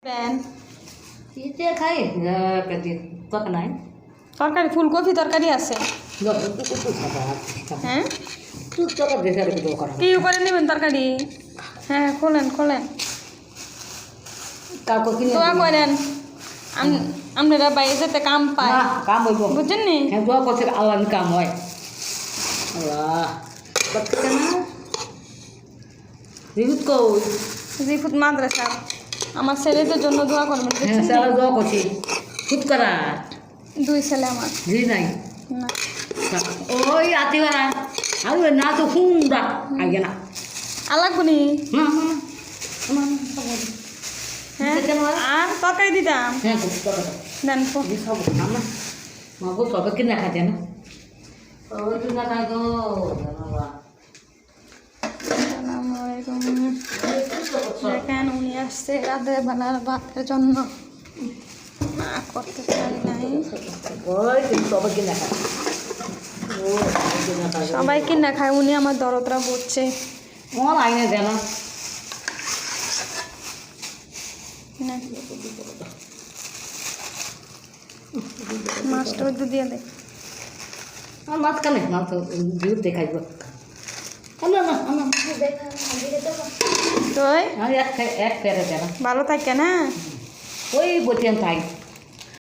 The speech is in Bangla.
প্যান শীতে খাই তখন নাই তরকারি ফুলকপি তরকারি আছে হ্যাঁ কি করে নেবেন তরকারি হ্যাঁ খোলেন খোলেন দোয়া করেন আপনারা বাইরে যেতে কাম পায় কাম হইব বুঝছেন নি হ্যাঁ দোয়া করছে আল্লাহ কাম হয় আল্লাহ রিজুত কই জিফুত মাদ্রাসা আমার ছেলেদের জন্য দোয়া করবেন হ্যাঁ স্যার দোয়া করছি খুব করা 2 ছেলে আমার জি নাই না ওই আতিওয়ারা আর না তো হুমরা আগে না আলাগুনি না না হ্যাঁ আর তরকারি দিতাম হ্যাঁ খুব করা দেন সব না মা গো সবাই কিনে খাতে না সবাই কিনে খায় গো দেখেন উনি আসছে রাতের বেলার ভাতের জন্য না করতে পারি নাই সবাই কিনা খায় উনি আমার দরদরা বুঝছে আমার আইনে দেয় না মাছটা একটু দিয়ে দে আমার মাছ কানে মাছ বিরুদ্ধ দেখাইব না না তুই এক ফেরে দেয় না ভালো থাকে না ওই বটিয়ান থাই